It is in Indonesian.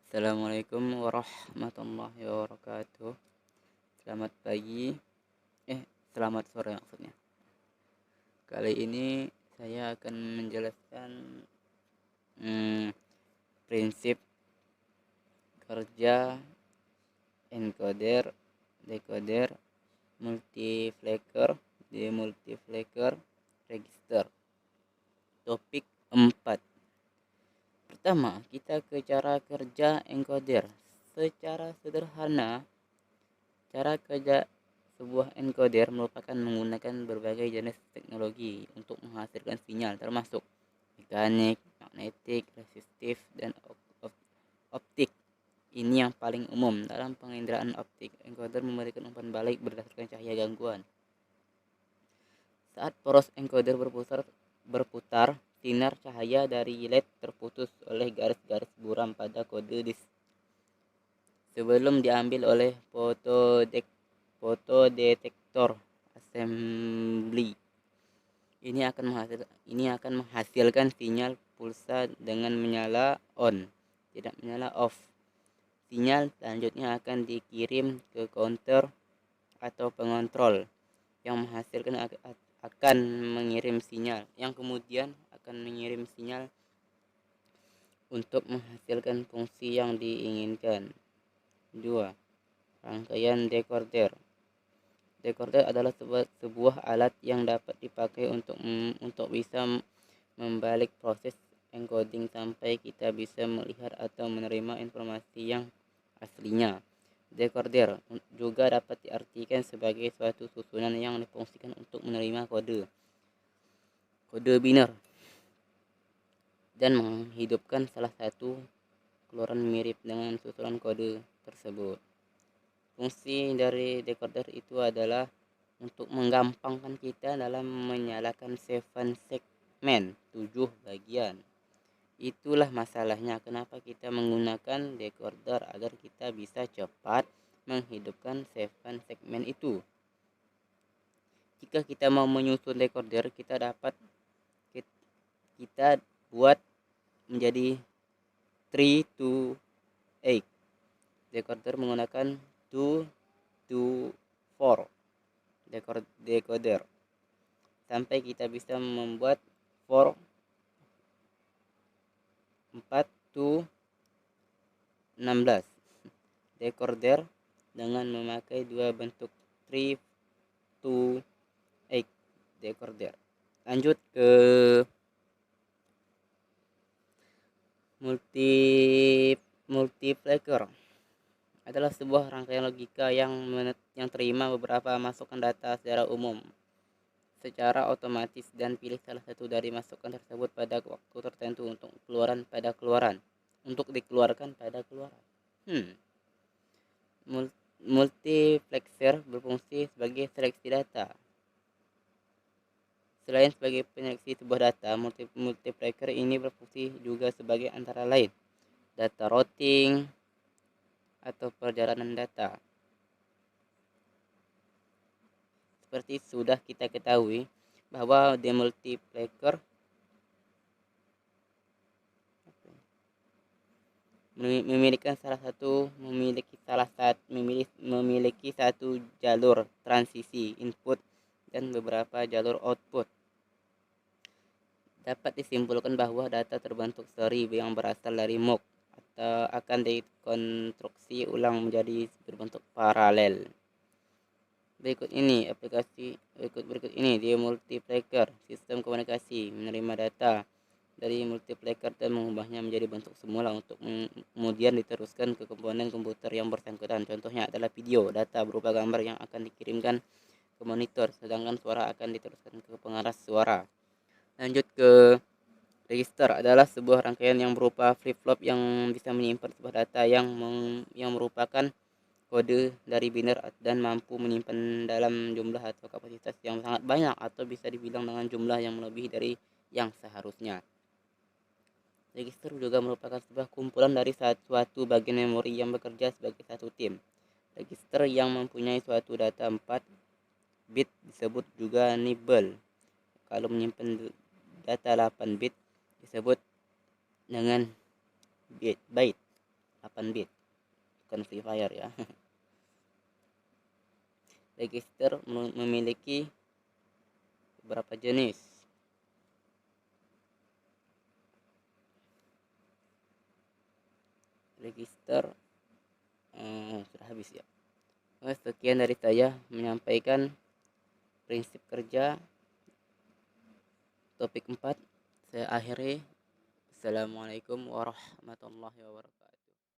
Assalamualaikum warahmatullahi wabarakatuh. Selamat pagi, selamat sore maksudnya. Kali ini saya akan menjelaskan hmm, prinsip kerja encoder, decoder, multiplexer, demultiplexer, register. Topik 4. Pertama, kita ke cara kerja encoder. Secara sederhana, cara kerja sebuah encoder merupakan menggunakan berbagai jenis teknologi untuk menghasilkan sinyal termasuk mekanik, magnetik, resistif, dan optik. Ini yang paling umum dalam penginderaan optik. Encoder memberikan umpan balik berdasarkan cahaya gangguan. Saat poros encoder berputar, sinar cahaya dari LED terputus oleh garis-garis buram pada kode disk sebelum diambil oleh fotodetektor assembly. Ini akan menghasilkan sinyal pulsa dengan menyala on, tidak menyala off. Sinyal selanjutnya akan dikirim ke counter atau pengontrol yang akan mengirim sinyal, yang kemudian akan mengirim sinyal untuk menghasilkan fungsi yang diinginkan. 2. Rangkaian decoder. Decoder adalah sebuah alat yang dapat dipakai untuk bisa membalik proses encoding sampai kita bisa melihat atau menerima informasi yang aslinya. Decoder juga dapat diartikan sebagai suatu susunan yang difungsikan untuk menerima kode biner dan menghidupkan salah satu keluaran mirip dengan susunan kode tersebut. Fungsi dari decoder itu adalah untuk menggampangkan kita dalam menyalakan 7 segmen 7 bagian. Itulah masalahnya kenapa kita menggunakan decoder, agar kita bisa cepat menghidupkan 7 segmen itu. Jika kita mau menyusun decoder, kita buat menjadi 3 to 8. Decoder menggunakan 2 to 4 decoder sampai kita bisa membuat 4 to 16 decoder dengan memakai dua bentuk 3 to 8 decoder. Lanjut ke multiplexer. Adalah sebuah rangkaian logika yang terima beberapa masukan data secara umum secara otomatis dan pilih salah satu dari masukan tersebut pada waktu tertentu untuk dikeluarkan pada keluaran. Multiplexer berfungsi sebagai seleksi data. Selain sebagai penyeleksi sebuah data, multiplexer ini berfungsi juga sebagai antara lain data routing atau perjalanan data. Seperti sudah kita ketahui bahwa demultiplexer memiliki satu jalur transisi input dan beberapa jalur output. Dapat disimpulkan bahwa data terbentuk seri yang berasal dari MOOC atau akan dikonstruksi ulang menjadi berbentuk paralel. Berikut ini demultiplexer, sistem komunikasi menerima data dari multiplexer dan mengubahnya menjadi bentuk semula untuk kemudian diteruskan ke komponen komputer yang bersangkutan. Contohnya adalah video, data berupa gambar yang akan dikirimkan ke monitor, sedangkan suara akan diteruskan ke pengeras suara. Lanjut ke register, adalah sebuah rangkaian yang berupa flip-flop yang bisa menyimpan sebuah data yang merupakan kode dari biner dan mampu menyimpan dalam jumlah atau kapasitas yang sangat banyak atau bisa dibilang dengan jumlah yang melebihi dari yang seharusnya. Register juga merupakan sebuah kumpulan dari suatu bagian memori yang bekerja sebagai satu tim. Register yang mempunyai suatu data 4 bit disebut juga nibble. Kalau menyimpan data 8 bit disebut dengan byte 8 bit, bukan Free Fire ya. Register memiliki beberapa jenis. Register sudah habis ya. Sekian dari saya menyampaikan prinsip kerja topik 4. Saya akhiri. Assalamualaikum warahmatullahi wabarakatuh.